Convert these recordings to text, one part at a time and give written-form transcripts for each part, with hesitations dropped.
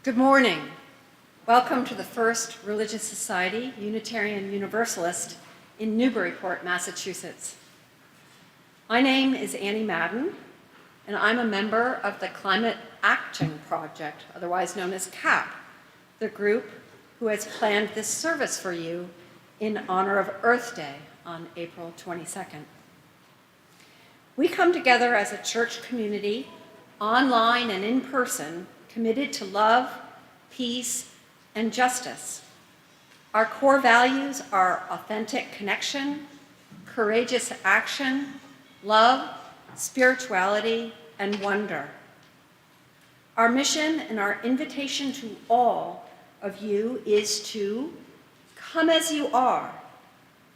Good morning. Welcome to the First Religious Society, Unitarian Universalist in Newburyport, Massachusetts. My name is Annie Madden, and I'm a member of the Climate Action Project, otherwise known as CAP, the group who has planned this service for you in honor of Earth Day on April 22nd. We come together as a church community, online and in person, committed to love, peace, and justice. Our core values are authentic connection, courageous action, love, spirituality, and wonder. Our mission and our invitation to all of you is to come as you are,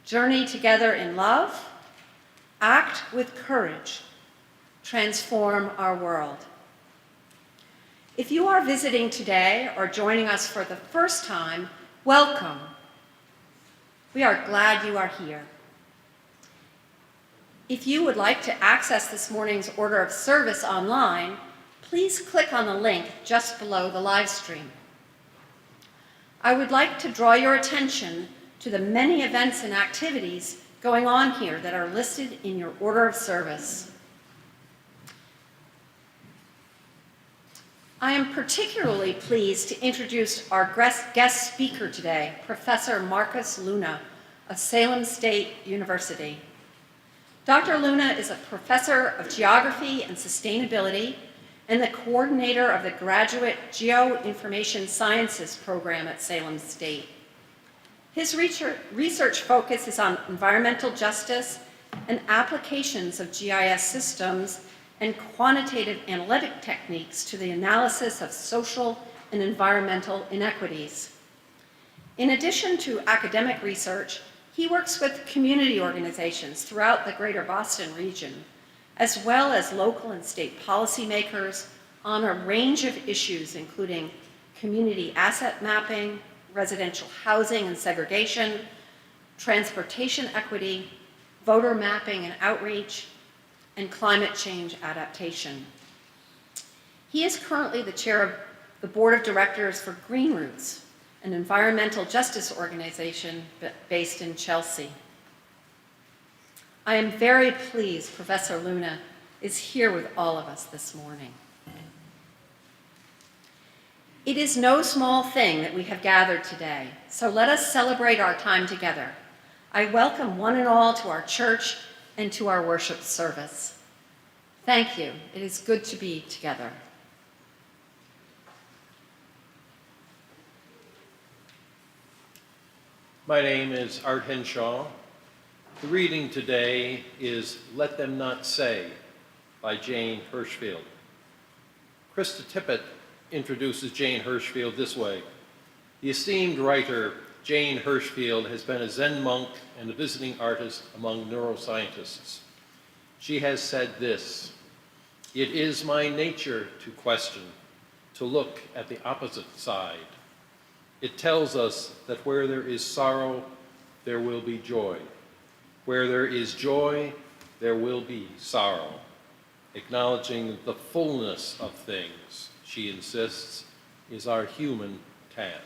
journey together in love, act with courage, transform our world. If you are visiting today or joining us for the first time, welcome. We are glad you are here. If you would like to access this morning's order of service online, please click on the link just below the live stream. I would like to draw your attention to the many events and activities going on here that are listed in your order of service. I am particularly pleased to introduce our guest speaker today, Professor Marcus Luna of Salem State University. Dr. Luna is a professor of geography and sustainability and the coordinator of the Graduate Geoinformation Sciences program at Salem State. His research focus is on environmental justice and applications of GIS systems and quantitative analytic techniques to the analysis of social and environmental inequities. In addition to academic research, he works with community organizations throughout the greater Boston region, as well as local and state policymakers on a range of issues, including community asset mapping, residential housing and segregation, transportation equity, voter mapping and outreach, and climate change adaptation. He is currently the chair of the board of directors for Green Roots, an environmental justice organization based in Chelsea. I am very pleased Professor Luna is here with all of us this morning. It is no small thing that we have gathered today, so let us celebrate our time together. I welcome one and all to our church and to our worship service. Thank you. It is good to be together. My name is Art Henshaw. The reading today is Let Them Not Say by Jane Hirshfield. Krista Tippett introduces Jane Hirshfield this way. The esteemed writer Jane Hirshfield has been a Zen monk and a visiting artist among neuroscientists. She has said this: "It is my nature to question, to look at the opposite side. It tells us that where there is sorrow, there will be joy. Where there is joy, there will be sorrow. Acknowledging the fullness of things," she insists, "is our human task."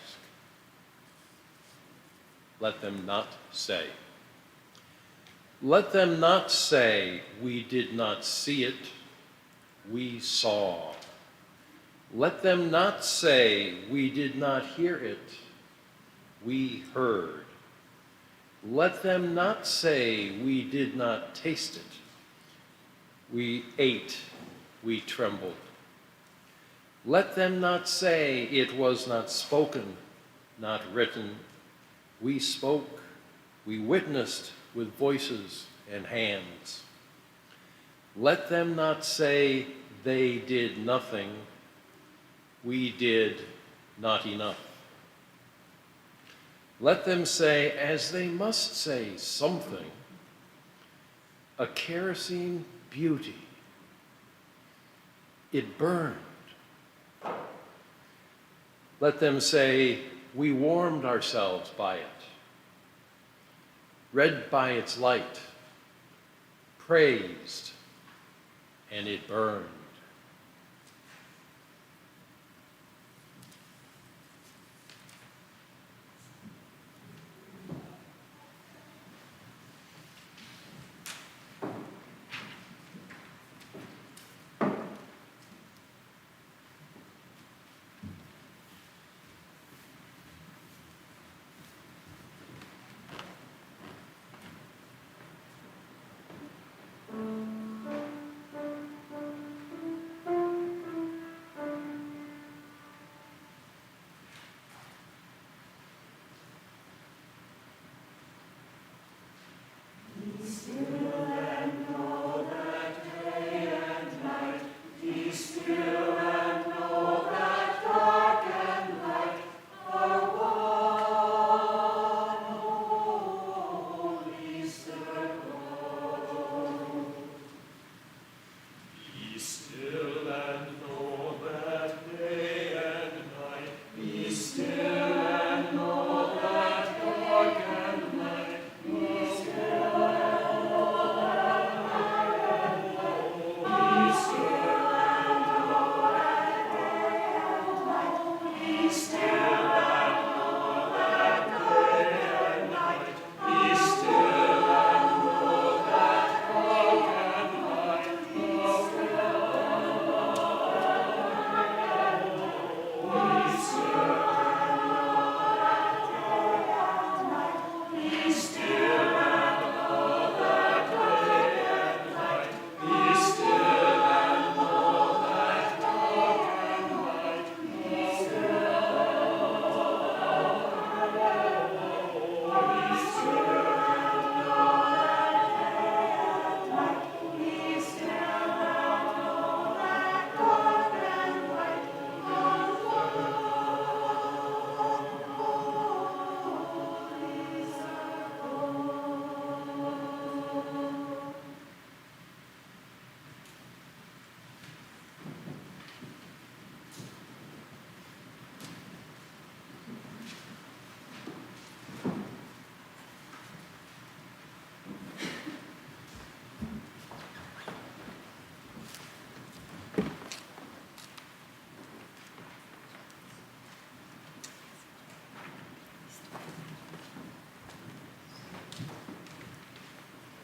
Let them not say. Let them not say, "We did not see it, we saw." Let them not say, "We did not hear it, we heard." Let them not say, "We did not taste it, we ate, we trembled." Let them not say, "It was not spoken, not written, we spoke, we witnessed with voices and hands." Let them not say, "They did nothing, we did not enough." Let them say, as they must say something, "A kerosene beauty, it burned." Let them say, "We warmed ourselves by it, read by its light, praised, and it burned."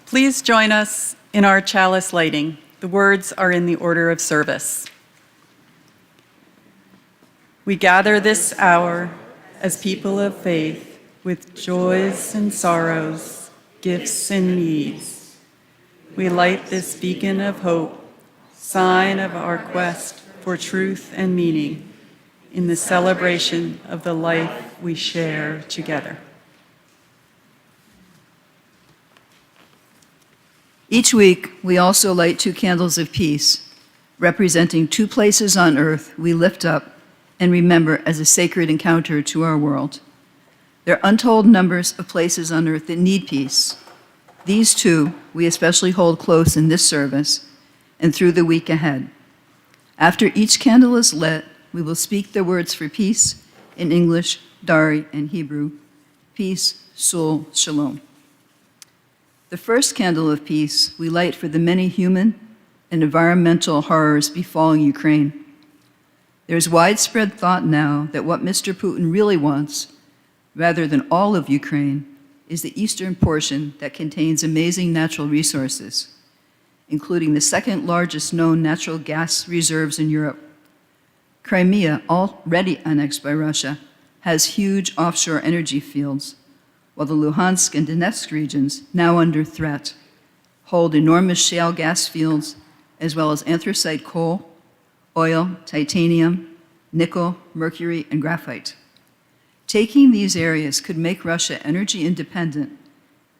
Please join us in our chalice lighting. The words are in the order of service. We gather this hour as people of faith with joys and sorrows, gifts and needs. We light this beacon of hope, sign of our quest for truth and meaning in the celebration of the life we share together. Each week, we also light 2 candles of peace, representing 2 places on earth we lift up and remember as a sacred encounter to our world. There are untold numbers of places on earth that need peace. These 2 we especially hold close in this service and through the week ahead. After each candle is lit, we will speak the words for peace in English, Dari, and Hebrew. Peace, Sul, Shalom. The first candle of peace we light for the many human and environmental horrors befalling Ukraine. There's widespread thought now that what Mr. Putin really wants, rather than all of Ukraine, is the eastern portion that contains amazing natural resources, including the 2nd largest known natural gas reserves in Europe. Crimea, already annexed by Russia, has huge offshore energy fields, while the Luhansk and Donetsk regions, now under threat, hold enormous shale gas fields, as well as anthracite coal, oil, titanium, nickel, mercury, and graphite. Taking these areas could make Russia energy independent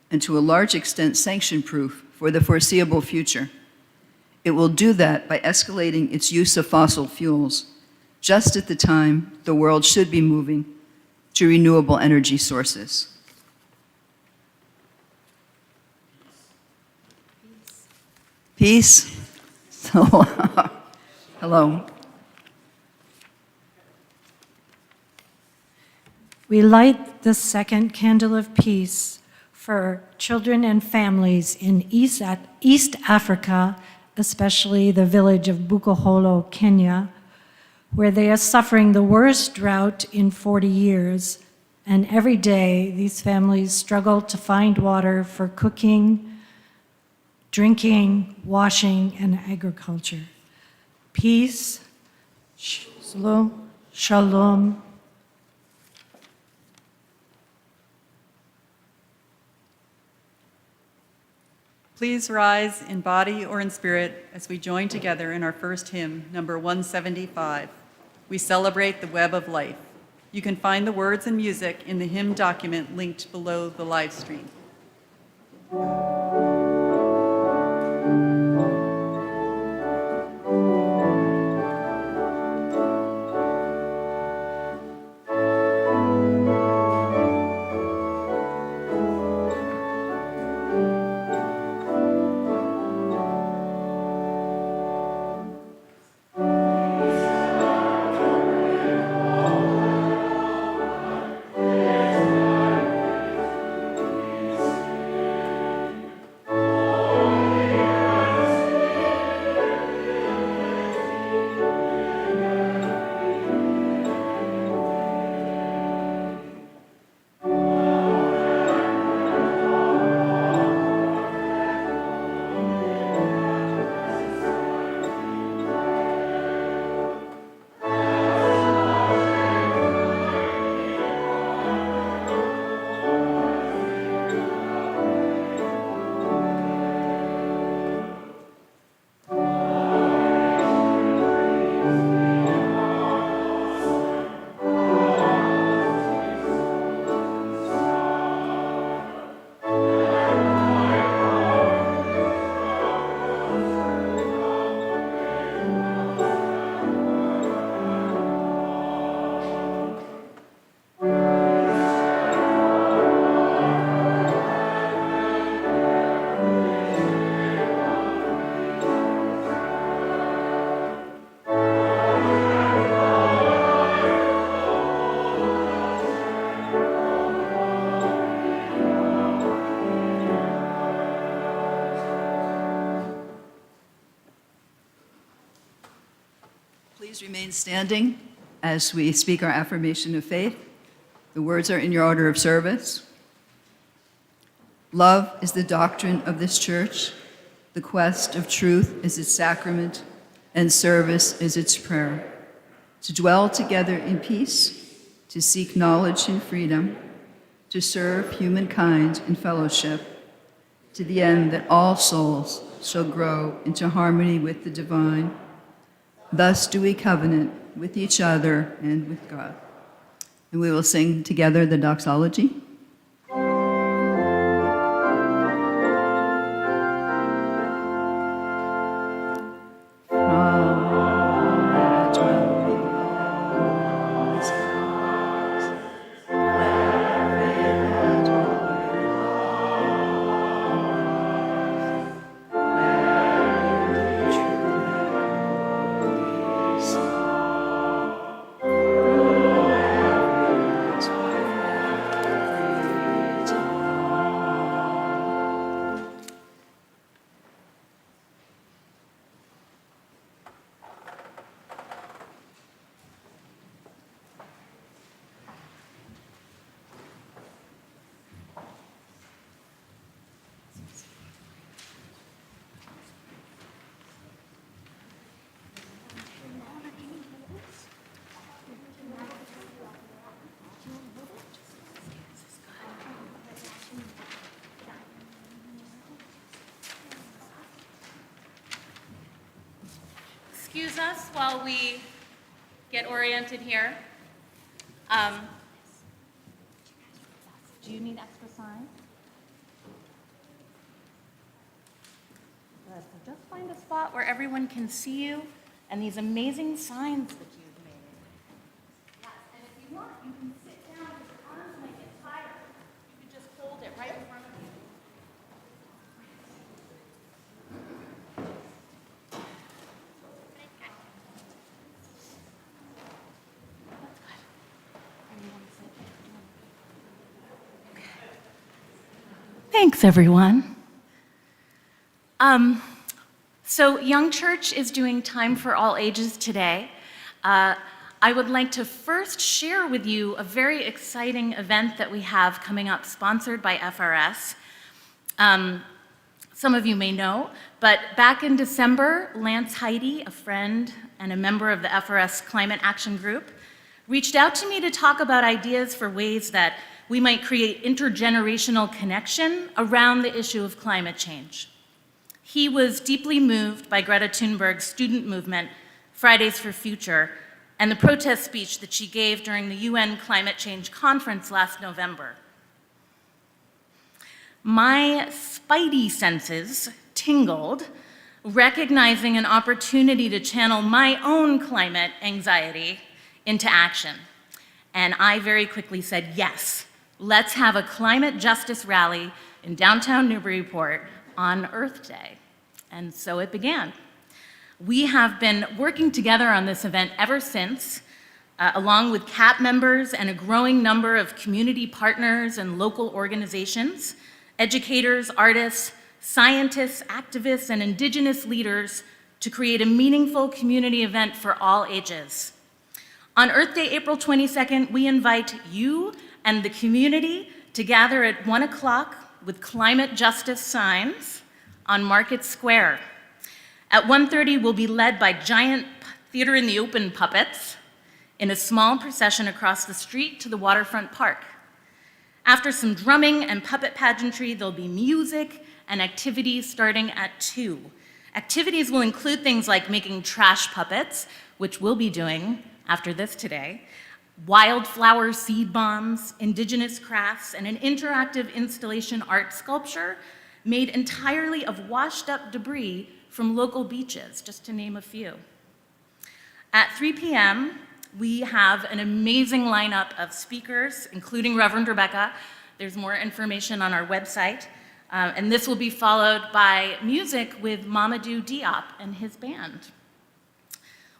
and to a large extent sanction-proof for the foreseeable future. It will do that by escalating its use of fossil fuels, just at the time the world should be moving to renewable energy sources. Peace. So, hello. We light the 2nd candle of peace for children and families in East Africa, especially the village of Bukoholo, Kenya, where they are suffering the worst drought in 40 years. And every day, these families struggle to find water for cooking, drinking, washing, and agriculture. Peace, shalom. Please rise in body or in spirit as we join together in our first hymn, number 175. We celebrate the web of life. You can find the words and music in the hymn document linked below the live stream. Please remain standing as we speak our affirmation of faith. The words are in your order of service. Love is the doctrine of this church. The quest of truth is its sacrament, and service is its prayer. To dwell together in peace, to seek knowledge and freedom, to serve humankind in fellowship, to the end that all souls shall grow into harmony with the divine. Thus do we covenant with each other and with God. And we will sing together the doxology. Excuse us while we get oriented here. Do you need extra signs? Good. So just find a spot where everyone can see you and these amazing signs that you've made. Yes, and if you want, you can sit down because your arms might get tired. You can just hold it right in front of you. Thanks, everyone. So Young Church is doing Time for All Ages today. I would like to first share with you a very exciting event that we have coming up, sponsored by FRS. Some of you may know, but back in December, Lance Heidi, a friend and a member of the FRS Climate Action Group, reached out to me to talk about ideas for ways that we might create intergenerational connection around the issue of climate change. He was deeply moved by Greta Thunberg's student movement, Fridays for Future, and the protest speech that she gave during the UN Climate Change Conference last November. My spidey senses tingled, recognizing an opportunity to channel my own climate anxiety into action. And I very quickly said, yes, let's have a climate justice rally in downtown Newburyport on Earth Day. And so it began. We have been working together on this event ever since, along with CAP members and a growing number of community partners and local organizations, educators, artists, scientists, activists, and Indigenous leaders to create a meaningful community event for all ages. On Earth Day, April 22nd, we invite you and the community to gather at 1 o'clock with climate justice signs on Market Square. At 1:30, we'll be led by giant Theater in the Open puppets in a small procession across the street to the waterfront park. After some drumming and puppet pageantry, there'll be music and activities starting at 2. Activities will include things like making trash puppets, which we'll be doing after this today, wildflower seed bombs, Indigenous crafts, and an interactive installation art sculpture made entirely of washed up debris from local beaches, just to name a few. At 3 p.m., we have an amazing lineup of speakers, including Reverend Rebecca. There's more information on our website. And this will be followed by music with Mamadou Diop and his band.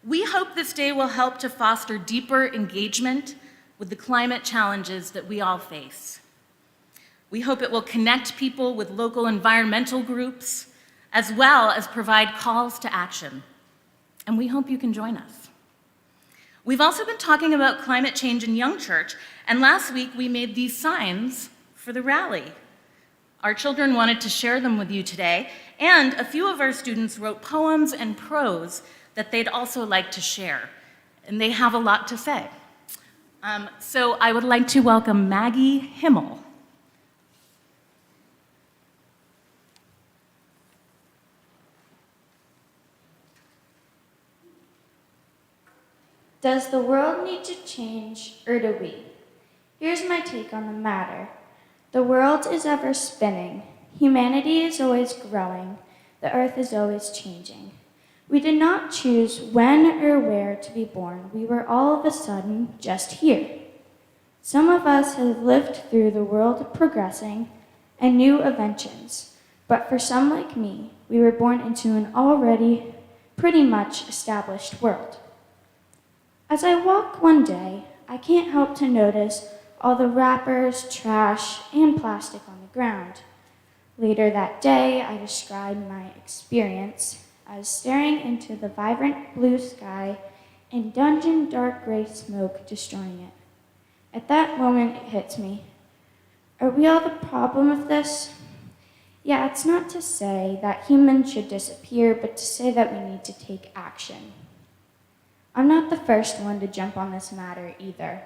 We hope this day will help to foster deeper engagement with the climate challenges that we all face. We hope it will connect people with local environmental groups, as well as provide calls to action. And we hope you can join us. We've also been talking about climate change in Young Church, and last week we made these signs for the rally. Our children wanted to share them with you today, and a few of our students wrote poems and prose that they'd also like to share, and they have a lot to say. So I would like to welcome Maggie Himmel. Does the world need to change, or do we? Here's my take on the matter. The world is ever spinning. Humanity is always growing. The earth is always changing. We did not choose when or where to be born. We were all of a sudden just here. Some of us have lived through the world progressing and new inventions, but for some like me, we were born into an already pretty much established world. As I walk one day, I can't help to notice all the wrappers, trash, and plastic on the ground. Later that day, I described my experience as staring into the vibrant blue sky and dungeon dark gray smoke destroying it. At that moment, it hits me. Are we all the problem of this? Yeah, it's not to say that humans should disappear, but to say that we need to take action. I'm not the first one to jump on this matter either.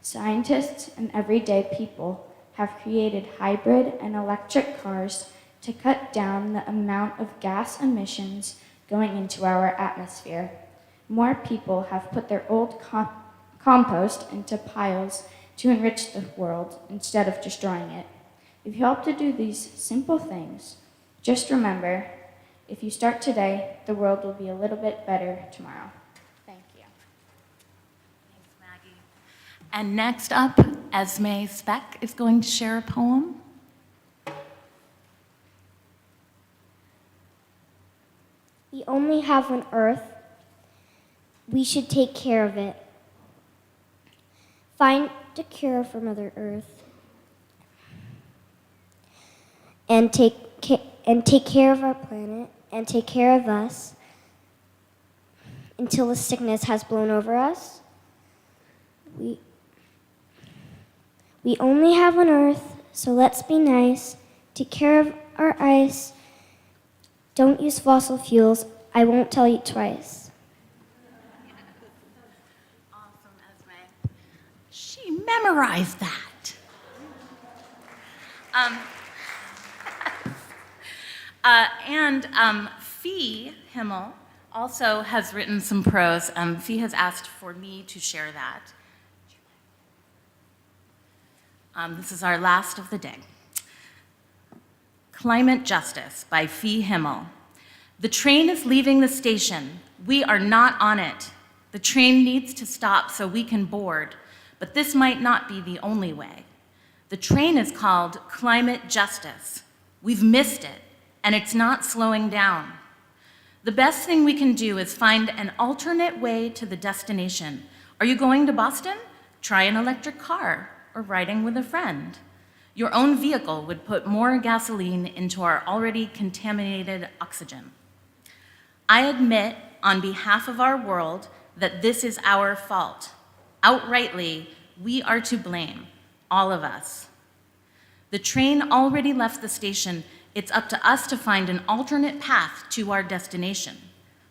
Scientists and everyday people have created hybrid and electric cars to cut down the amount of gas emissions going into our atmosphere. More people have put their old compost into piles to enrich the world instead of destroying it. If you help to do these simple things, just remember, if you start today, the world will be a little bit better tomorrow. Thank you. Thanks, Maggie. And next up, Esme Speck is going to share a poem. We only have one Earth. We should take care of it. Find a cure for Mother Earth. And take care of our planet and take care of us until the sickness has blown over us. We only have one Earth, so let's be nice. Take care of our ice. Don't use fossil fuels. I won't tell you twice. Awesome, Esme. She memorized that. Fee Himmel also has written some prose. Fee has asked for me to share that. This is our last of the day. Climate Justice by Fee Himmel. The train is leaving the station. We are not on it. The train needs to stop so we can board, but this might not be the only way. The train is called Climate Justice. We've missed it, and it's not slowing down. The best thing we can do is find an alternate way to the destination. Are you going to Boston? Try an electric car or riding with a friend. Your own vehicle would put more gasoline into our already contaminated oxygen. I admit, on behalf of our world, that this is our fault. Outrightly, we are to blame, all of us. The train already left the station. It's up to us to find an alternate path to our destination.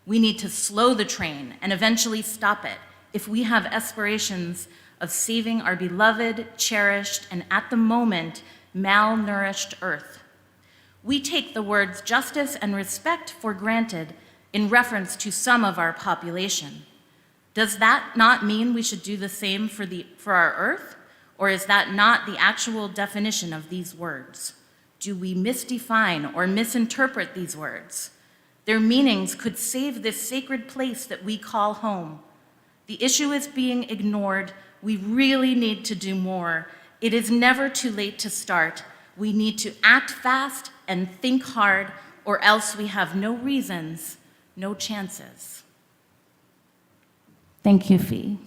We need to slow the train and eventually stop it if we have aspirations of saving our beloved, cherished, and at the moment, malnourished Earth. We take the words justice and respect for granted in reference to some of our population. Does that not mean we should do the same for our Earth? Or is that not the actual definition of these words? Do we misdefine or misinterpret these words? Their meanings could save this sacred place that we call home. The issue is being ignored. We really need to do more. It is never too late to start. We need to act fast and think hard, or else we have no reasons, no chances. Thank you, Fee.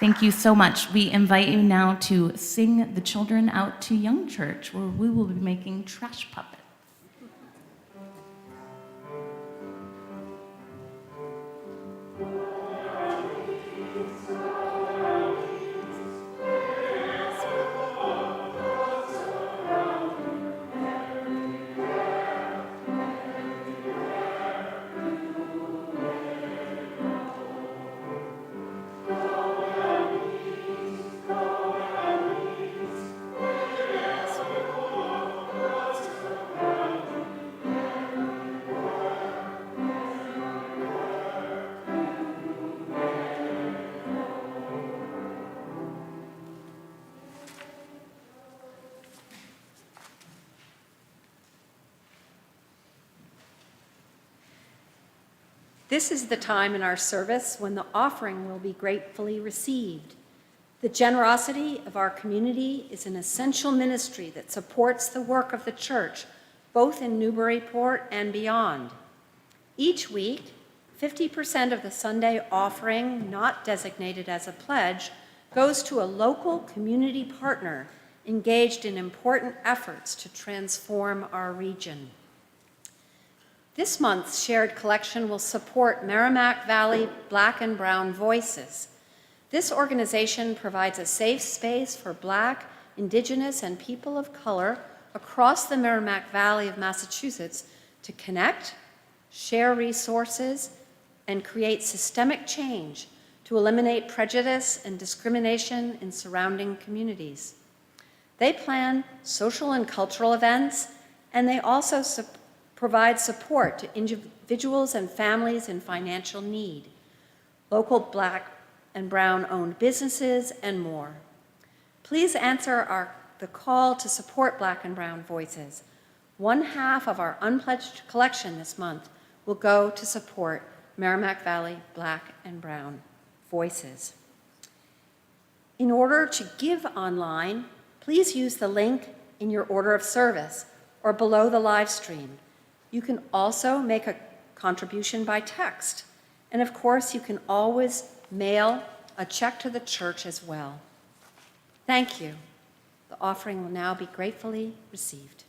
Thank you so much. We invite you now to sing the children out to Young Church, where we will be making trash puppets. This is the time in our service when the offering will be gratefully received. The generosity of our community is an essential ministry that supports the work of the church, both in Newburyport and beyond. Each week, 50% of the Sunday offering not designated as a pledge goes to a local community partner engaged in important efforts to transform our region. This month's shared collection will support Merrimack Valley Black and Brown Voices. This organization provides a safe space for Black, Indigenous, and people of color across the Merrimack Valley of Massachusetts to connect, share resources, and create systemic change to eliminate prejudice and discrimination in surrounding communities. They plan social and cultural events, and they also provide support to individuals and families in financial need, local Black and Brown-owned businesses, and more. Please answer the call to support Black and Brown Voices. 1/2 of our unpledged collection this month will go to support Merrimack Valley Black and Brown Voices. In order to give online, please use the link in your order of service or below the live stream. You can also make a contribution by text. And of course, you can always mail a check to the church as well. Thank you. The offering will now be gratefully received.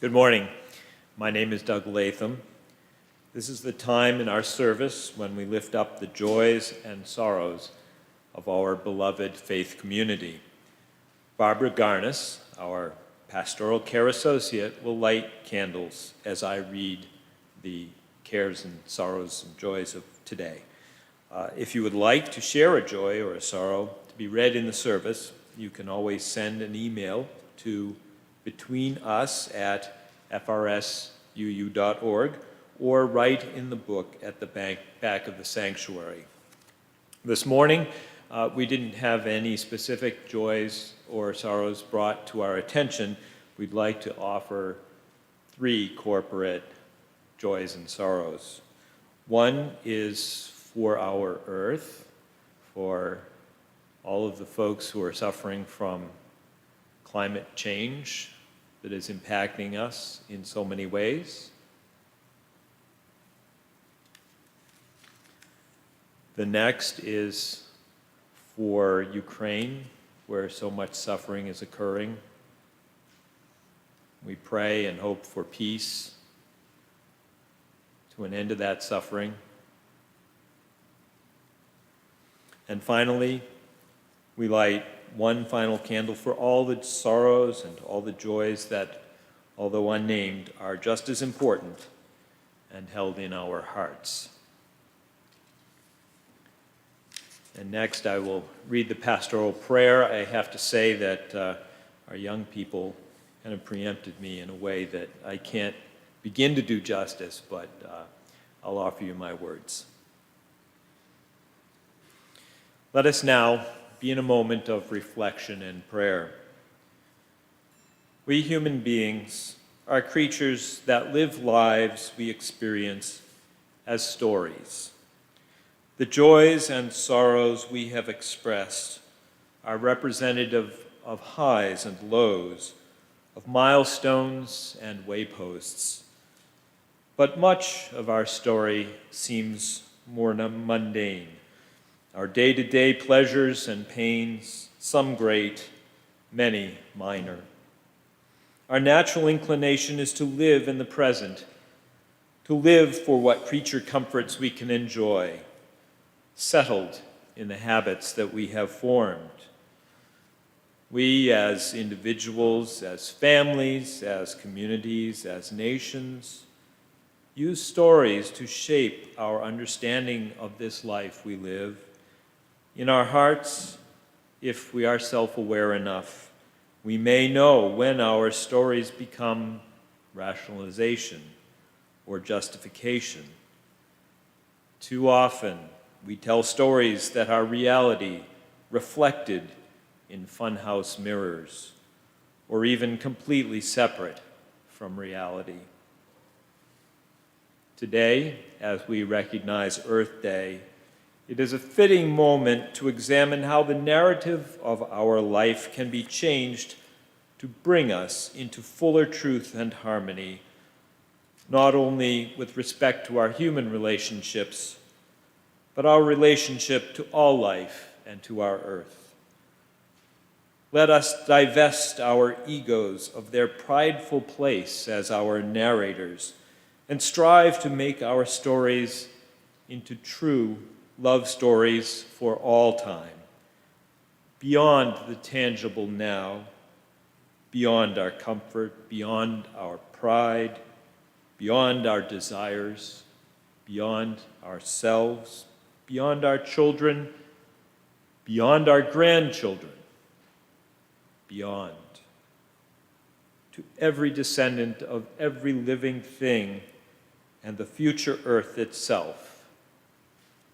Good morning. My name is Doug Latham. This is the time in our service when we lift up the joys and sorrows of our beloved faith community. Barbara Garnis, our Pastoral Care Associate, will light candles as I read the cares and sorrows and joys of today. If you would like to share a joy or a sorrow to be read in the service, you can always send an email to betweenus@frsuu.org or write in the book at the back of the sanctuary. This morning, we didn't have any specific joys or sorrows brought to our attention. We'd like to offer 3 corporate joys and sorrows. One is for our earth, for all of the folks who are suffering from climate change that is impacting us in so many ways. The next is for Ukraine, where so much suffering is occurring. We pray and hope for peace, to an end to that suffering. And finally, we light one final candle for all the sorrows and all the joys that, although unnamed, are just as important and held in our hearts. And next, I will read the Pastoral Prayer. I have to say that our young people kind of preempted me in a way that I can't begin to do justice, but I'll offer you my words. Let us now be in a moment of reflection and prayer. We human beings are creatures that live lives we experience as stories. The joys and sorrows we have expressed are representative of highs and lows, of milestones and wayposts. But much of our story seems more mundane. Our day-to-day pleasures and pains, some great, many minor. Our natural inclination is to live in the present, to live for what creature comforts we can enjoy, settled in the habits that we have formed. We as individuals, as families, as communities, as nations, use stories to shape our understanding of this life we live. In our hearts, if we are self-aware enough, we may know when our stories become rationalization or justification. Too often, we tell stories that are reality reflected in funhouse mirrors, or even completely separate from reality. Today, as we recognize Earth Day, it is a fitting moment to examine how the narrative of our life can be changed to bring us into fuller truth and harmony, not only with respect to our human relationships, but our relationship to all life and to our earth. Let us divest our egos of their prideful place as our narrators and strive to make our stories into true love stories for all time, beyond the tangible now, beyond our comfort, beyond our pride, beyond our desires, beyond ourselves, beyond our children, beyond our grandchildren, beyond to every descendant of every living thing and the future earth itself.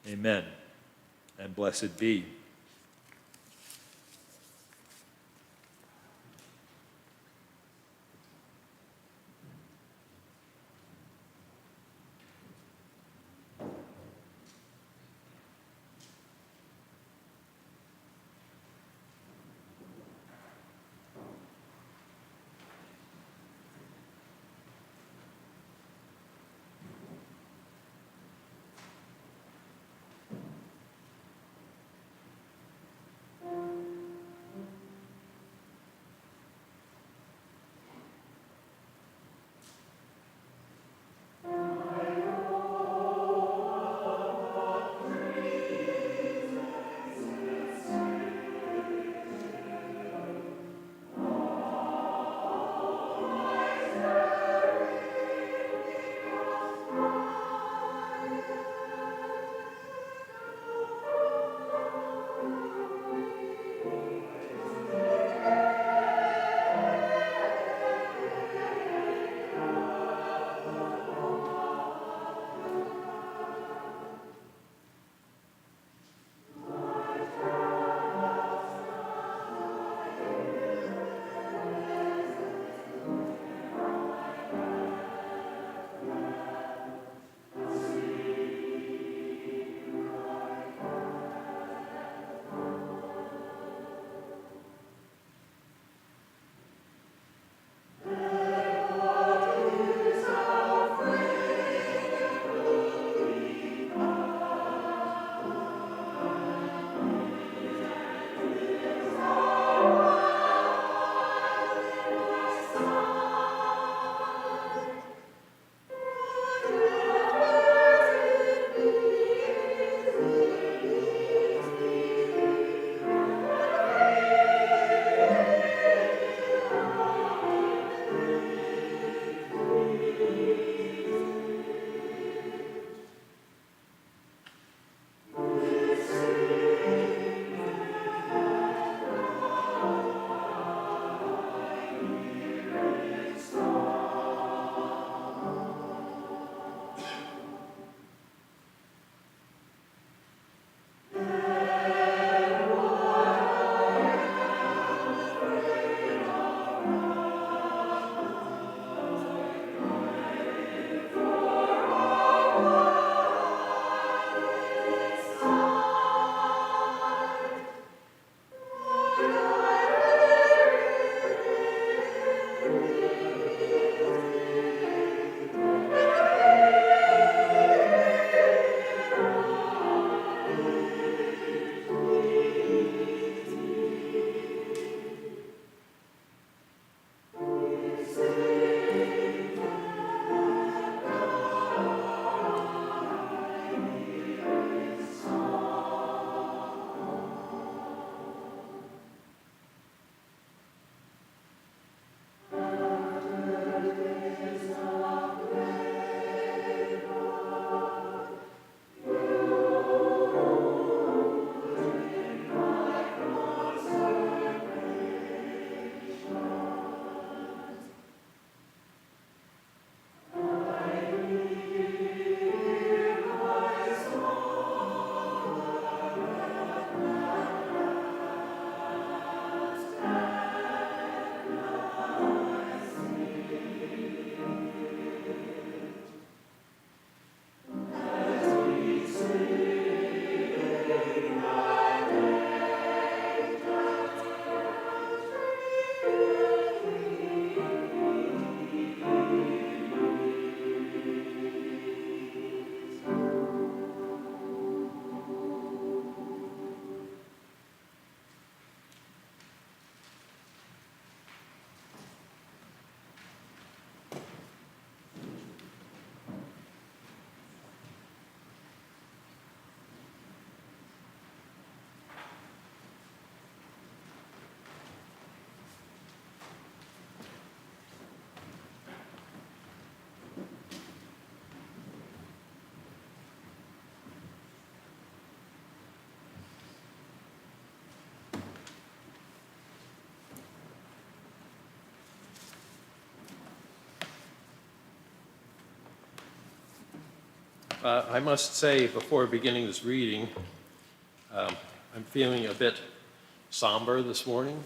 Amen, and blessed be. I must say before beginning this reading, I'm feeling a bit somber this morning,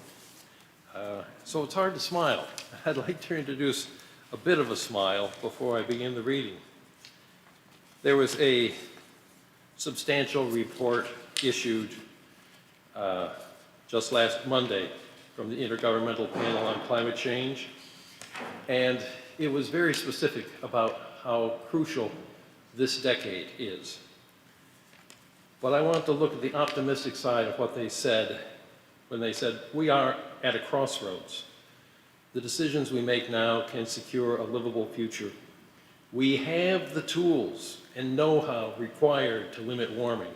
so it's hard to smile. I'd like to introduce a bit of a smile before I begin the reading. There was a substantial report issued just last Monday from the Intergovernmental Panel on Climate Change, and it was very specific about how crucial this decade is. But I want to look at the optimistic side of what they said when they said, we are at a crossroads. The decisions we make now can secure a livable future. We have the tools and know-how required to limit warming.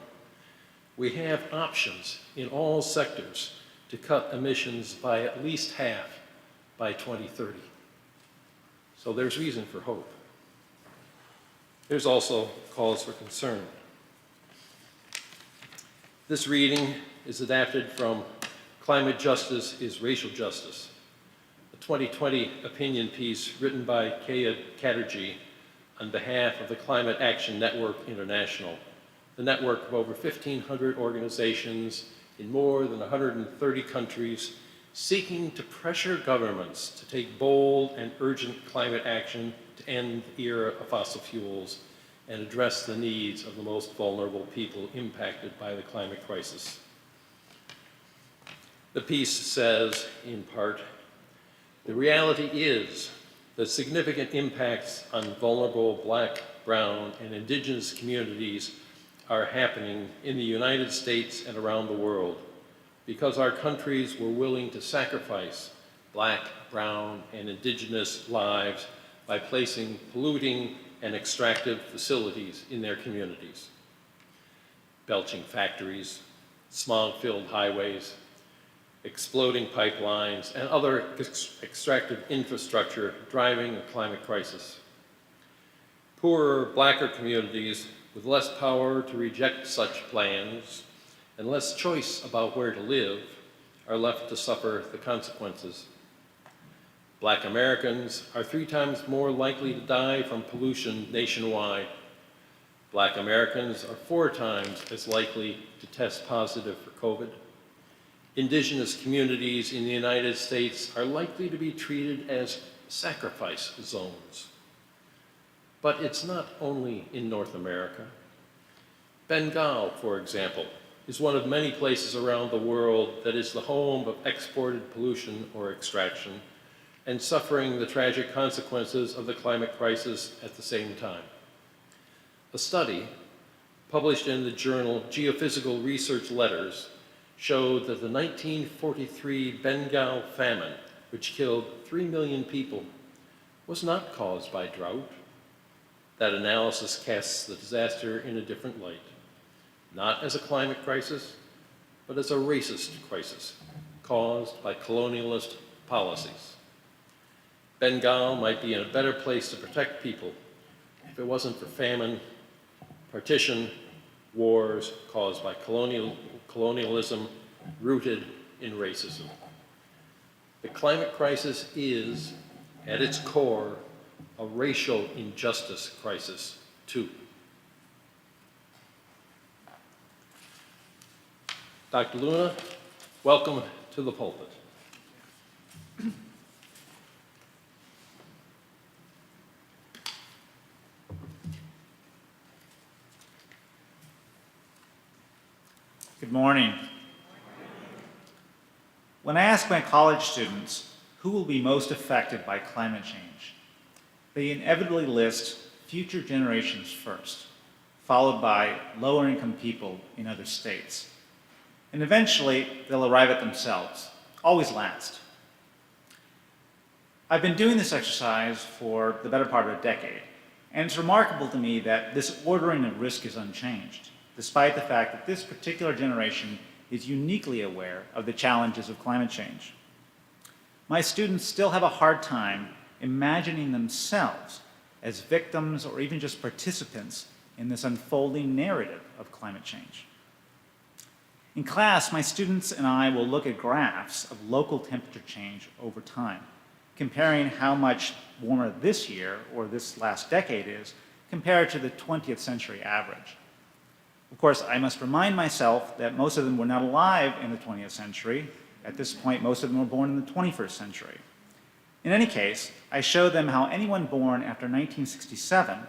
We have options in all sectors to cut emissions by at least half by 2030. So there's reason for hope. There's also cause for concern. This reading is adapted from Climate Justice is Racial Justice, a 2020 opinion piece written by Kaya Chatterjee on behalf of the Climate Action Network International, the network of over 1,500 organizations in more than 130 countries seeking to pressure governments to take bold and urgent climate action to end the era of fossil fuels and address the needs of the most vulnerable people impacted by the climate crisis. The piece says, in part, the reality is that significant impacts on vulnerable Black, Brown, and Indigenous communities are happening in the United States and around the world because our countries were willing to sacrifice Black, Brown, and Indigenous lives by placing polluting and extractive facilities in their communities. Belching factories, smog-filled highways, exploding pipelines, and other extractive infrastructure driving a climate crisis. Poorer, Blacker communities with less power to reject such plans and less choice about where to live are left to suffer the consequences. Black Americans are 3 times more likely to die from pollution nationwide. Black Americans are 4 times as likely to test positive for COVID. Indigenous communities in the United States are likely to be treated as sacrifice zones. But it's not only in North America. Bengal, for example, is one of many places around the world that is the home of exported pollution or extraction and suffering the tragic consequences of the climate crisis at the same time. A study published in the journal Geophysical Research Letters showed that the 1943 Bengal famine, which killed 3 million people, was not caused by drought. That analysis casts the disaster in a different light, not as a climate crisis, but as a racist crisis caused by colonialist policies. Bengal might be in a better place to protect people if it wasn't for famine, partition, wars caused by colonialism rooted in racism. The climate crisis is, at its core, a racial injustice crisis, too. Dr. Luna, welcome to the pulpit. Good morning. When I ask my college students who will be most affected by climate change, they inevitably list future generations first, followed by lower-income people in other states. And eventually, they'll arrive at themselves, always last. I've been doing this exercise for the better part of a decade, and it's remarkable to me that this ordering of risk is unchanged, despite the fact that this particular generation is uniquely aware of the challenges of climate change. My students still have a hard time imagining themselves as victims or even just participants in this unfolding narrative of climate change. In class, my students and I will look at graphs of local temperature change over time, comparing how much warmer this year or this last decade is compared to the 20th century average. Of course, I must remind myself that most of them were not alive in the 20th century. At this point, most of them were born in the 21st century. In any case, I show them how anyone born after 1967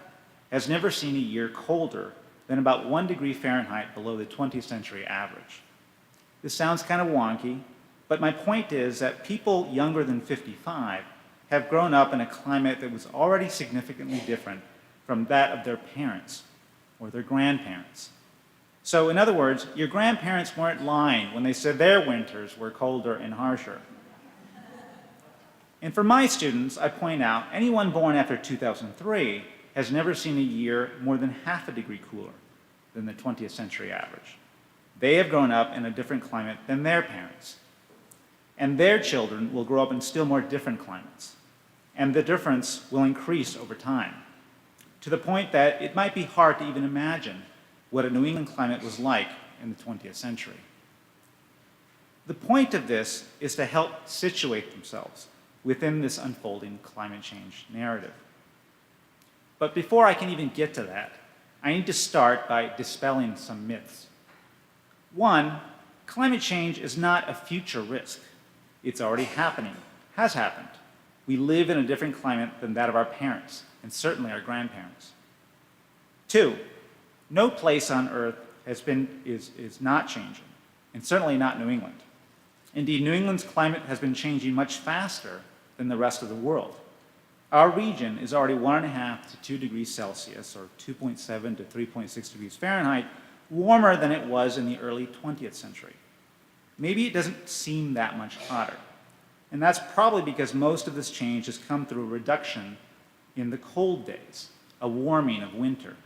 has never seen a year colder than about 1 degree Fahrenheit below the 20th century average. This sounds kind of wonky, but my point is that people younger than 55 have grown up in a climate that was already significantly different from that of their parents or their grandparents. So in other words, your grandparents weren't lying when they said their winters were colder and harsher. And for my students, I point out anyone born after 2003 has never seen a year more than half a degree cooler than the 20th century average. They have grown up in a different climate than their parents. And their children will grow up in still more different climates. And the difference will increase over time, to the point that it might be hard to even imagine what a New England climate was like in the 20th century. The point of this is to help situate themselves within this unfolding climate change narrative. But before I can even get to that, I need to start by dispelling some myths. One, climate change is not a future risk. It's already happening, has happened. We live in a different climate than that of our parents, and certainly our grandparents. Two, no place on Earth is not changing, and certainly not New England. Indeed, New England's climate has been changing much faster than the rest of the world. Our region is already 1.5 to 2 degrees Celsius, or 2.7 to 3.6 degrees Fahrenheit, warmer than it was in the early 20th century. Maybe it doesn't seem that much hotter. And that's probably because most of this change has come through a reduction in the cold days, a warming of winter.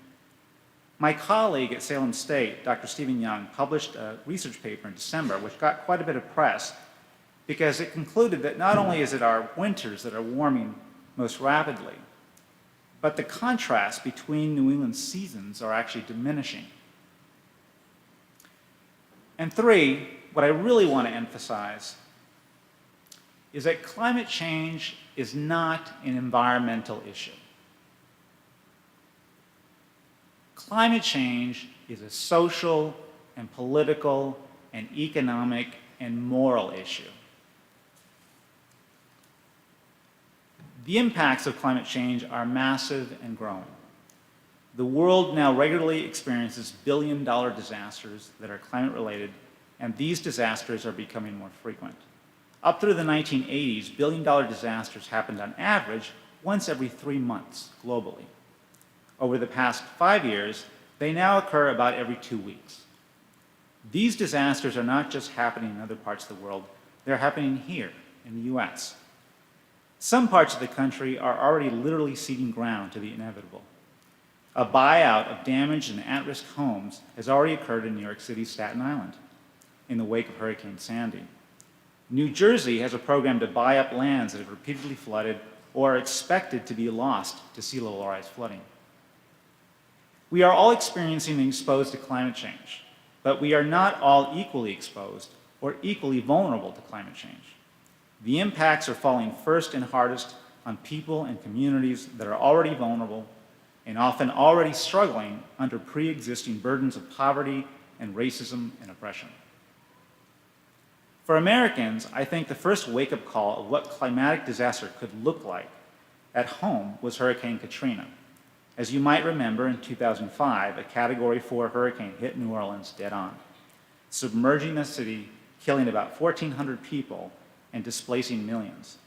My colleague at Salem State, Dr. Stephen Young, published a research paper in December, which got quite a bit of press, because it concluded that not only is it our winters that are warming most rapidly, but the contrast between New England's seasons are actually diminishing. And three, what I really want to emphasize is that climate change is not an environmental issue. Climate change is a social and political and economic and moral issue. The impacts of climate change are massive and growing. The world now regularly experiences billion-dollar disasters that are climate-related, and these disasters are becoming more frequent. Up through the 1980s, billion-dollar disasters happened on average once every 3 months globally. Over the past 5 years, they now occur about every 2 weeks. These disasters are not just happening in other parts of the world, they're happening here in the US. Some parts of the country are already literally ceding ground to the inevitable. A buyout of damaged and at-risk homes has already occurred in New York City's Staten Island in the wake of Hurricane Sandy. New Jersey has a program to buy up lands that have repeatedly flooded or are expected to be lost to sea level rise flooding. We are all experiencing and exposed to climate change, but we are not all equally exposed or equally vulnerable to climate change. The impacts are falling first and hardest on people and communities that are already vulnerable and often already struggling under pre-existing burdens of poverty and racism and oppression. For Americans, I think the first wake-up call of what climatic disaster could look like at home was Hurricane Katrina. As you might remember, in 2005, a Category 4 hurricane hit New Orleans dead on, submerging the city, killing about 1,400 people, and displacing millions.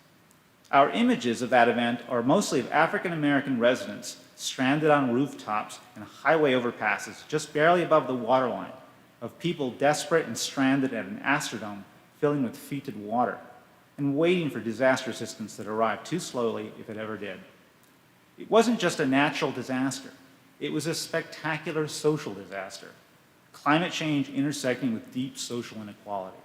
Our images of that event are mostly of African American residents stranded on rooftops and highway overpasses just barely above the waterline, of people desperate and stranded at an Astrodome filling with fetid water and waiting for disaster assistance that arrived too slowly if it ever did. It wasn't just a natural disaster. It was a spectacular social disaster, climate change intersecting with deep social inequality.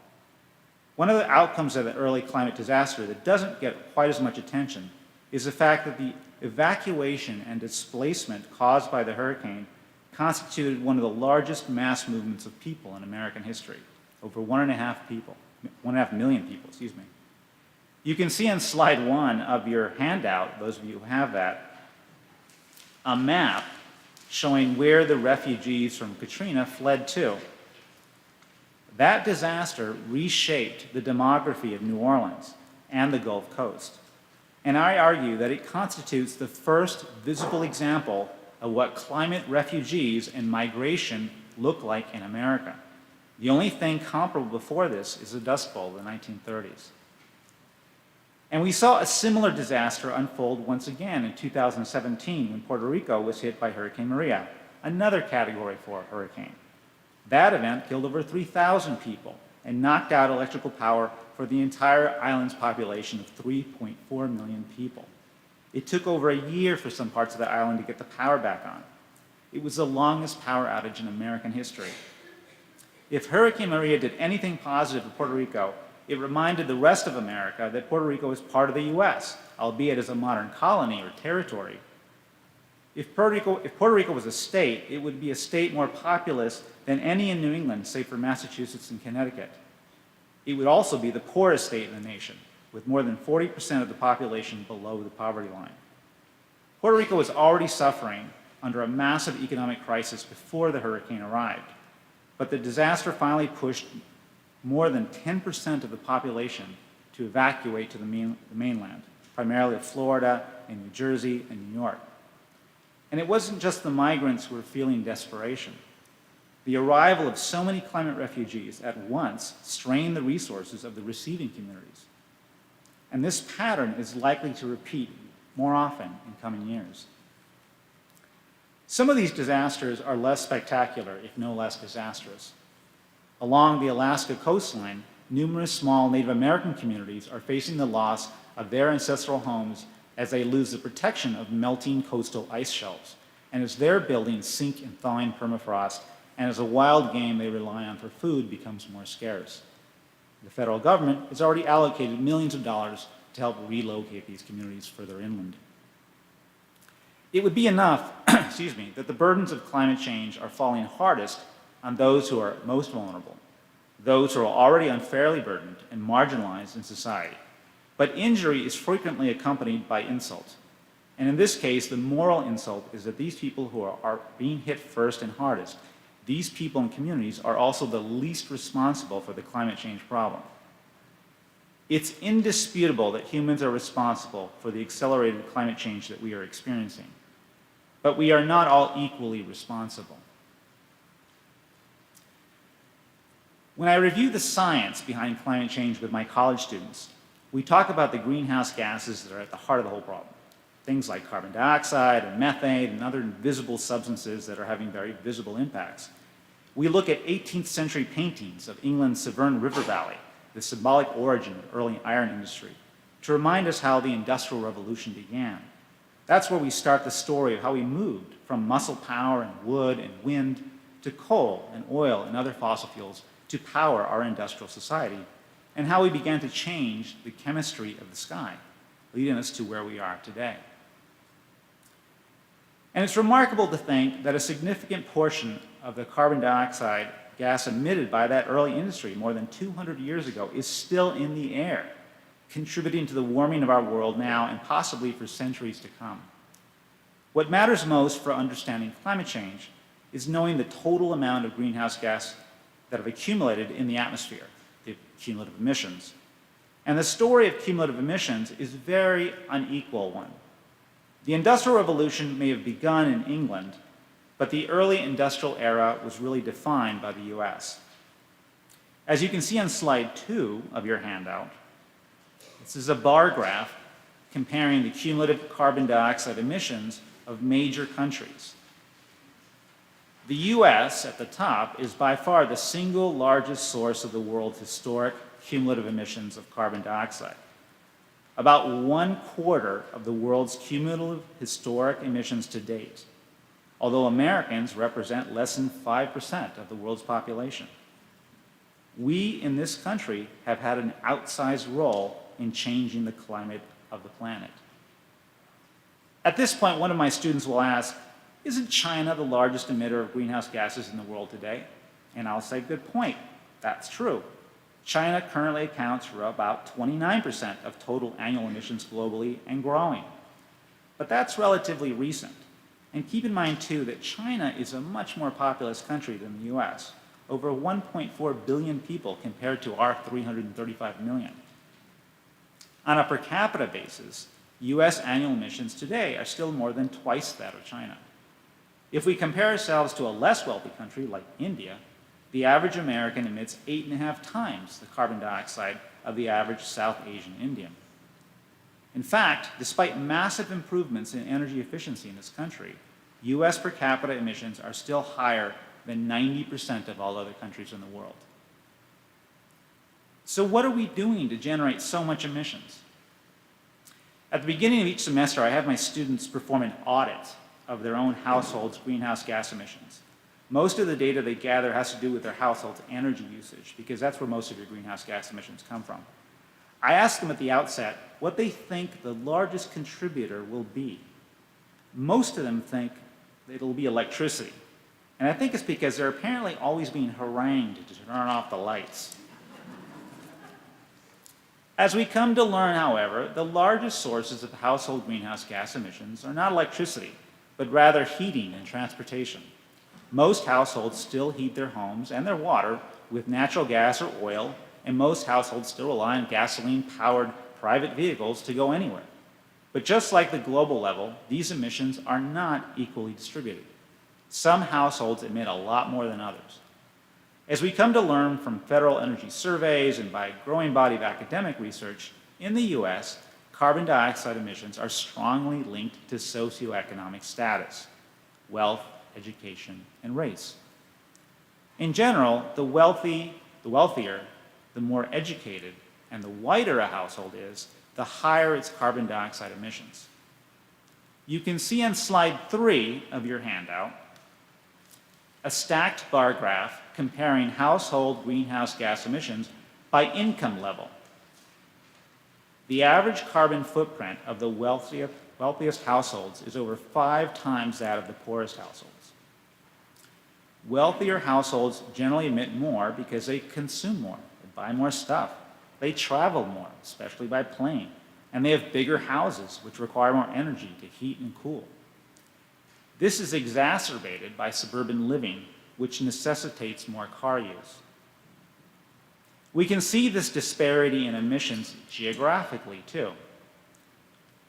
One of the outcomes of the early climate disaster that doesn't get quite as much attention is the fact that the evacuation and displacement caused by the hurricane constituted one of the largest mass movements of people in American history, over 1.5 million people. You can see on slide 1 of your handout, those of you who have that, a map showing where the refugees from Katrina fled to. That disaster reshaped the demography of New Orleans and the Gulf Coast. And I argue that it constitutes the first visible example of what climate refugees and migration look like in America. The only thing comparable before this is the Dust Bowl of the 1930s. And we saw a similar disaster unfold once again in 2017 when Puerto Rico was hit by Hurricane Maria, another Category 4 hurricane. That event killed over 3,000 people and knocked out electrical power for the entire island's population of 3.4 million people. It took over a year for some parts of the island to get the power back on. It was the longest power outage in American history. If Hurricane Maria did anything positive for Puerto Rico, it reminded the rest of America that Puerto Rico is part of the US, albeit as a modern colony or territory. If Puerto Rico was a state, it would be a state more populous than any in New England, save for Massachusetts and Connecticut. It would also be the poorest state in the nation, with more than 40% of the population below the poverty line. Puerto Rico was already suffering under a massive economic crisis before the hurricane arrived, but the disaster finally pushed more than 10% of the population to evacuate to the mainland, primarily of Florida and New Jersey and New York. And it wasn't just the migrants who were feeling desperation. The arrival of so many climate refugees at once strained the resources of the receiving communities. And this pattern is likely to repeat more often in coming years. Some of these disasters are less spectacular, if no less disastrous. Along the Alaska coastline, numerous small Native American communities are facing the loss of their ancestral homes as they lose the protection of melting coastal ice shelves, and as their buildings sink in thawing permafrost, and as the wild game they rely on for food becomes more scarce. The federal government has already allocated millions of dollars to help relocate these communities further inland. It would be enough, that the burdens of climate change are falling hardest on those who are most vulnerable, those who are already unfairly burdened and marginalized in society. But injury is frequently accompanied by insult. And in this case, the moral insult is that these people who are being hit first and hardest, these people and communities are also the least responsible for the climate change problem. It's indisputable that humans are responsible for the accelerated climate change that we are experiencing. But we are not all equally responsible. When I review the science behind climate change with my college students, we talk about the greenhouse gases that are at the heart of the whole problem. Things like carbon dioxide and methane and other invisible substances that are having very visible impacts. We look at 18th century paintings of England's Severn River Valley, the symbolic origin of the early iron industry, to remind us how the Industrial Revolution began. That's where we start the story of how we moved from muscle power and wood and wind to coal and oil and other fossil fuels to power our industrial society, and how we began to change the chemistry of the sky, leading us to where we are today. And it's remarkable to think that a significant portion of the carbon dioxide gas emitted by that early industry more than 200 years ago is still in the air, contributing to the warming of our world now and possibly for centuries to come. What matters most for understanding climate change is knowing the total amount of greenhouse gas that have accumulated in the atmosphere, the cumulative emissions. And the story of cumulative emissions is a very unequal one. The Industrial Revolution may have begun in England, but the early industrial era was really defined by the US. As you can see on slide 2 of your handout, this is a bar graph comparing the cumulative carbon dioxide emissions of major countries. The US at the top is by far the single largest source of the world's historic cumulative emissions of carbon dioxide. About 1/4 of the world's cumulative historic emissions to date, although Americans represent less than 5% of the world's population. We in this country have had an outsized role in changing the climate of the planet. At this point, one of my students will ask, isn't China the largest emitter of greenhouse gases in the world today? And I'll say, good point, that's true. China currently accounts for about 29% of total annual emissions globally and growing. But that's relatively recent. And keep in mind, too, that China is a much more populous country than the US, over 1.4 billion people compared to our 335 million. On a per capita basis, US annual emissions today are still more than twice that of China. If we compare ourselves to a less wealthy country like India, the average American emits 8.5 times the carbon dioxide of the average South Asian Indian. In fact, despite massive improvements in energy efficiency in this country, US per capita emissions are still higher than 90% of all other countries in the world. So what are we doing to generate so much emissions? At the beginning of each semester, I have my students perform an audit of their own household's greenhouse gas emissions. Most of the data they gather has to do with their household's energy usage, because that's where most of your greenhouse gas emissions come from. I ask them at the outset what they think the largest contributor will be. Most of them think it'll be electricity. And I think it's because they're apparently always being harangued to turn off the lights. As we come to learn, however, the largest sources of household greenhouse gas emissions are not electricity, but rather heating and transportation. Most households still heat their homes and their water with natural gas or oil, and most households still rely on gasoline-powered private vehicles to go anywhere. But just like the global level, these emissions are not equally distributed. Some households emit a lot more than others. As we come to learn from federal energy surveys and by a growing body of academic research, in the US, carbon dioxide emissions are strongly linked to socioeconomic status, wealth, education, and race. In general, the wealthier, the more educated, and the whiter a household is, the higher its carbon dioxide emissions. You can see on slide 3 of your handout a stacked bar graph comparing household greenhouse gas emissions by income level. The average carbon footprint of the wealthiest households is over 5 times that of the poorest households. Wealthier households generally emit more because they consume more, they buy more stuff, they travel more, especially by plane, and they have bigger houses which require more energy to heat and cool. This is exacerbated by suburban living, which necessitates more car use. We can see this disparity in emissions geographically, too.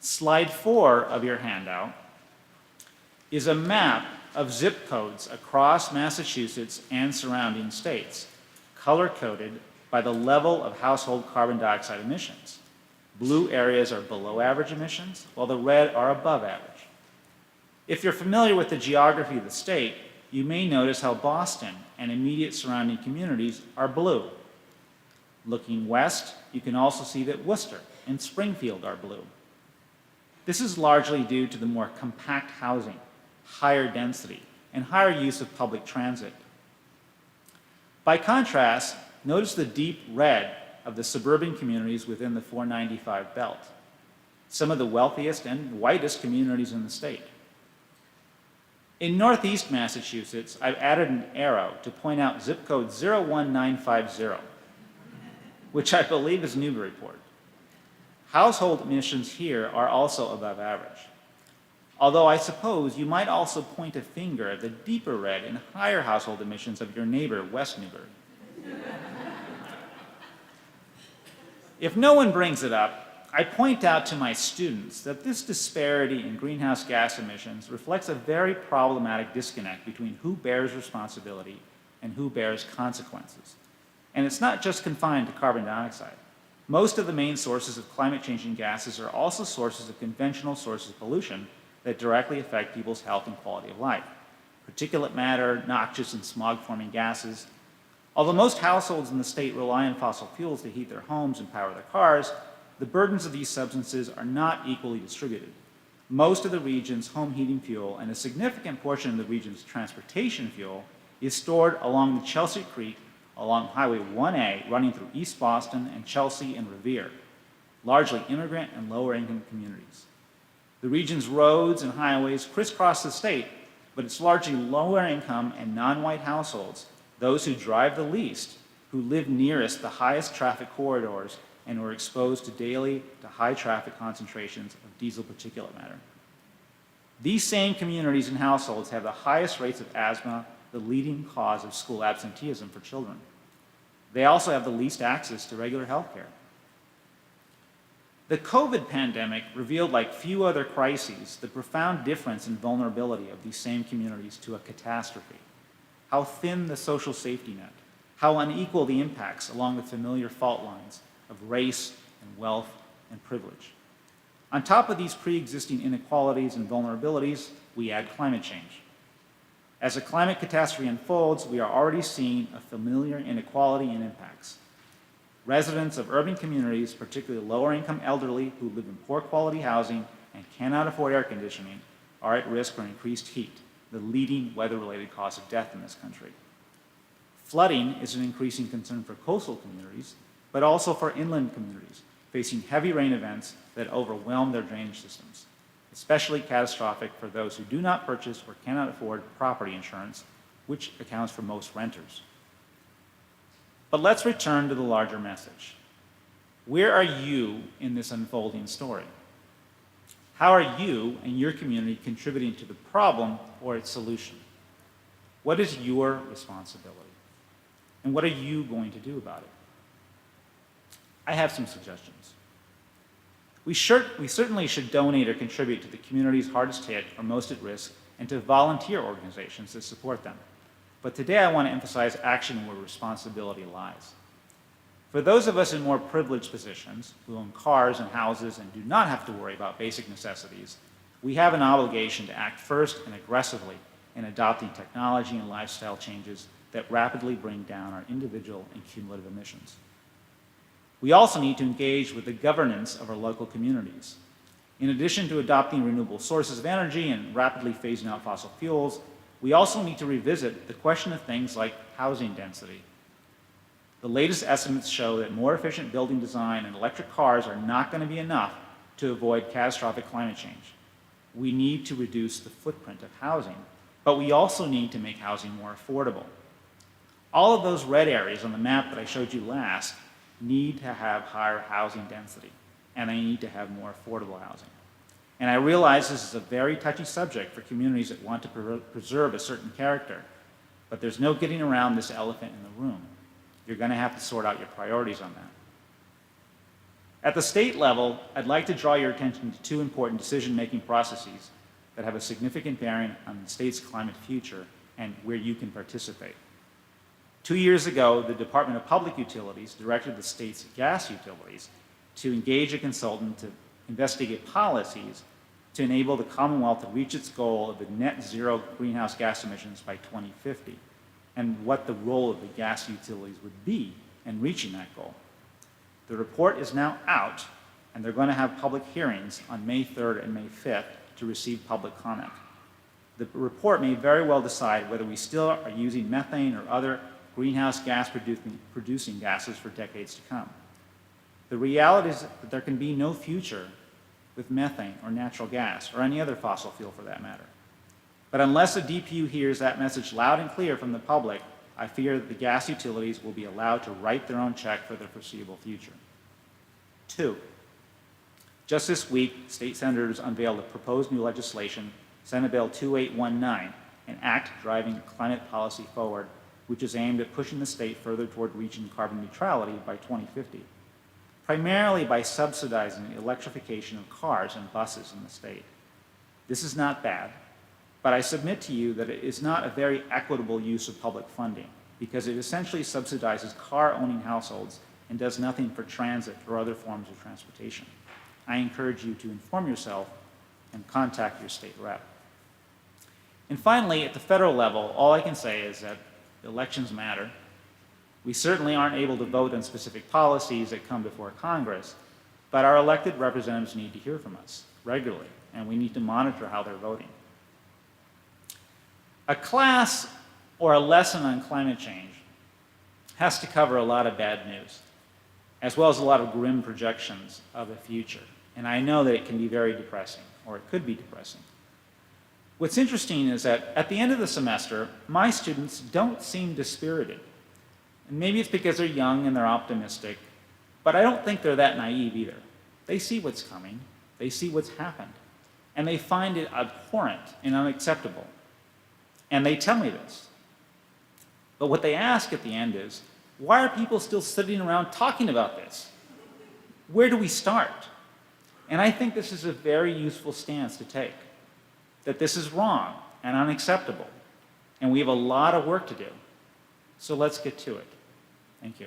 Slide 4 of your handout is a map of zip codes across Massachusetts and surrounding states, color-coded by the level of household carbon dioxide emissions. Blue areas are below average emissions, while the red are above average. If you're familiar with the geography of the state, you may notice how Boston and immediate surrounding communities are blue. Looking west, you can also see that Worcester and Springfield are blue. This is largely due to the more compact housing, higher density, and higher use of public transit. By contrast, notice the deep red of the suburban communities within the 495 belt, some of the wealthiest and whitest communities in the state. In Northeast Massachusetts, I've added an arrow to point out zip code 01950, which I believe is Newburyport. Household emissions here are also above average. Although I suppose you might also point a finger at the deeper red and higher household emissions of your neighbor, West Newbury. If no one brings it up, I point out to my students that this disparity in greenhouse gas emissions reflects a very problematic disconnect between who bears responsibility and who bears consequences. And it's not just confined to carbon dioxide. Most of the main sources of climate-changing gases are also sources of conventional sources of pollution that directly affect people's health and quality of life. Particulate matter, noxious and smog-forming gases. Although most households in the state rely on fossil fuels to heat their homes and power their cars, the burdens of these substances are not equally distributed. Most of the region's home heating fuel and a significant portion of the region's transportation fuel is stored along the Chelsea Creek along Highway 1A running through East Boston and Chelsea and Revere, largely immigrant and lower-income communities. The region's roads and highways crisscross the state, but it's largely lower-income and non-white households, those who drive the least, who live nearest the highest traffic corridors and who are exposed to daily to high traffic concentrations of diesel particulate matter. These same communities and households have the highest rates of asthma, the leading cause of school absenteeism for children. They also have the least access to regular health care. The COVID pandemic revealed, like few other crises, the profound difference in vulnerability of these same communities to a catastrophe. How thin the social safety net, how unequal the impacts along the familiar fault lines of race and wealth and privilege. On top of these pre-existing inequalities and vulnerabilities, we add climate change. As a climate catastrophe unfolds, we are already seeing a familiar inequality and impacts. Residents of urban communities, particularly lower-income elderly who live in poor quality housing and cannot afford air conditioning, are at risk for increased heat, the leading weather-related cause of death in this country. Flooding is an increasing concern for coastal communities, but also for inland communities, facing heavy rain events that overwhelm their drainage systems, especially catastrophic for those who do not purchase or cannot afford property insurance, which accounts for most renters. But let's return to the larger message. Where are you in this unfolding story? How are you and your community contributing to the problem or its solution? What is your responsibility? And what are you going to do about it? I have some suggestions. We certainly should donate or contribute to the communities hardest hit or most at risk and to volunteer organizations that support them. But today I want to emphasize action where responsibility lies. For those of us in more privileged positions, who own cars and houses and do not have to worry about basic necessities, we have an obligation to act first and aggressively in adopting technology and lifestyle changes that rapidly bring down our individual and cumulative emissions. We also need to engage with the governance of our local communities. In addition to adopting renewable sources of energy and rapidly phasing out fossil fuels, we also need to revisit the question of things like housing density. The latest estimates show that more efficient building design and electric cars are not going to be enough to avoid catastrophic climate change. We need to reduce the footprint of housing, but we also need to make housing more affordable. All of those red areas on the map that I showed you last need to have higher housing density, and they need to have more affordable housing. And I realize this is a very touchy subject for communities that want to preserve a certain character, but there's no getting around this elephant in the room. You're going to have to sort out your priorities on that. At the state level, I'd like to draw your attention to two important decision-making processes that have a significant bearing on the state's climate future and where you can participate. 2 years ago, the Department of Public Utilities directed the state's gas utilities to engage a consultant to investigate policies to enable the Commonwealth to reach its goal of a net zero greenhouse gas emissions by 2050, and what the role of the gas utilities would be in reaching that goal. The report is now out, and they're going to have public hearings on May 3rd and May 5th to receive public comment. The report may very well decide whether we still are using methane or other greenhouse gas producing gases for decades to come. The reality is that there can be no future with methane or natural gas or any other fossil fuel for that matter. But unless the DPU hears that message loud and clear from the public, I fear that the gas utilities will be allowed to write their own check for the foreseeable future. 2, just this week, state senators unveiled a proposed new legislation, Senate Bill 2819, an act driving climate policy forward, which is aimed at pushing the state further toward reaching carbon neutrality by 2050, primarily by subsidizing the electrification of cars and buses in the state. This is not bad, but I submit to you that it is not a very equitable use of public funding because it essentially subsidizes car-owning households and does nothing for transit or other forms of transportation. I encourage you to inform yourself and contact your state rep. And finally, at the federal level, all I can say is that elections matter. We certainly aren't able to vote on specific policies that come before Congress, but our elected representatives need to hear from us regularly, and we need to monitor how they're voting. A class or a lesson on climate change has to cover a lot of bad news, as well as a lot of grim projections of the future. And I know that it can be very depressing, or it could be depressing. What's interesting is that at the end of the semester, my students don't seem dispirited. And maybe it's because they're young and they're optimistic, but I don't think they're that naive either. They see what's coming. They see what's happened. and they find it abhorrent and unacceptable. And they tell me this. But what they ask at the end is, why are people still sitting around talking about this? Where do we start? And I think this is a very useful stance to take, that this is wrong and unacceptable, and we have a lot of work to do. So let's get to it. Thank you.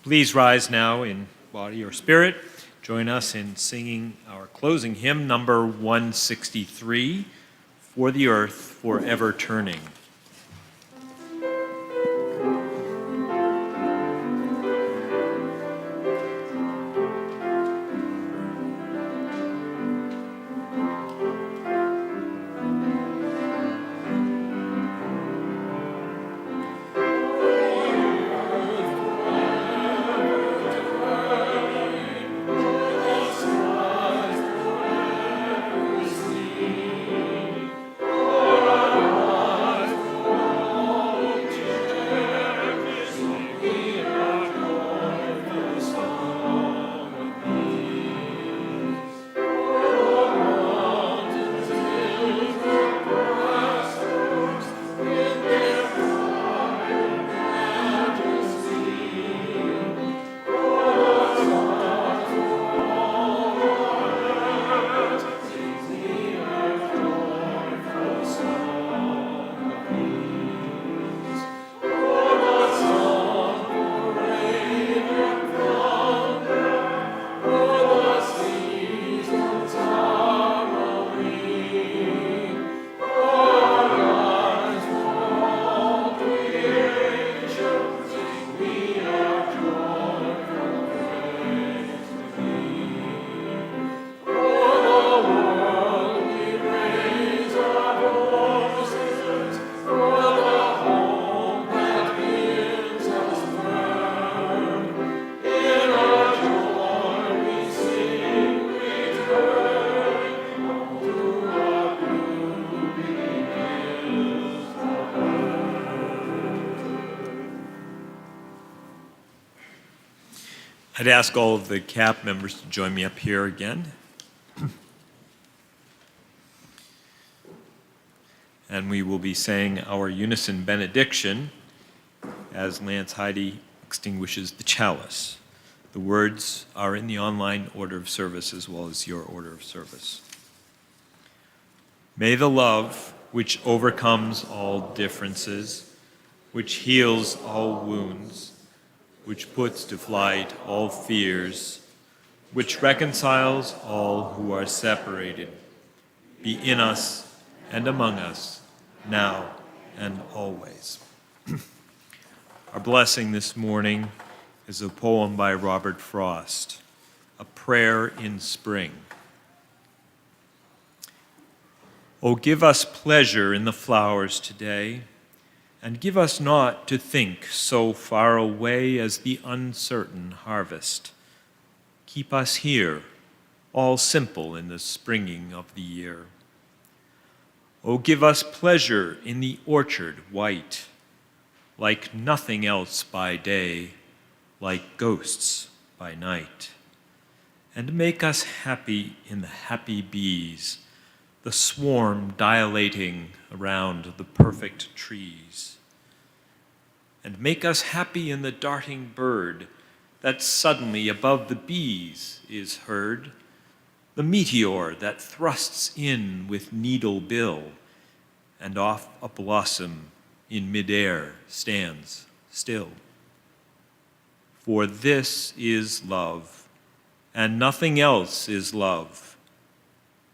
Please rise now in body or spirit. Join us in singing our closing hymn, number 163, For the Earth Forever Turning. I'd ask all of the CAP members to join me up here again. And we will be saying our unison benediction as Lance Heidi extinguishes the chalice. The words are in the online order of service as well as your order of service. May the love which overcomes all differences, which heals all wounds, which puts to flight all fears, which reconciles all who are separated, be in us and among us, now and always. Our blessing this morning is a poem by Robert Frost, A Prayer in Spring. Oh, give us pleasure in the flowers today, and give us not to think so far away as the uncertain harvest. Keep us here, all simple in the springing of the year. Oh, give us pleasure in the orchard white, like nothing else by day, like ghosts by night. And make us happy in the happy bees, the swarm dilating around the perfect trees. And make us happy in the darting bird that suddenly above the bees is heard, the meteor that thrusts in with needle bill, and off a blossom in midair stands still. For this is love, and nothing else is love,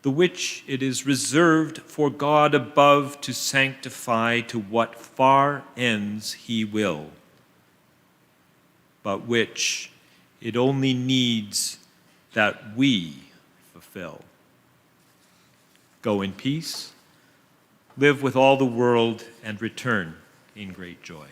the which it is reserved for God above to sanctify to what far ends he will, but which it only needs that we fulfill. Go in peace, live with all the world, and return in great joy.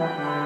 Amen.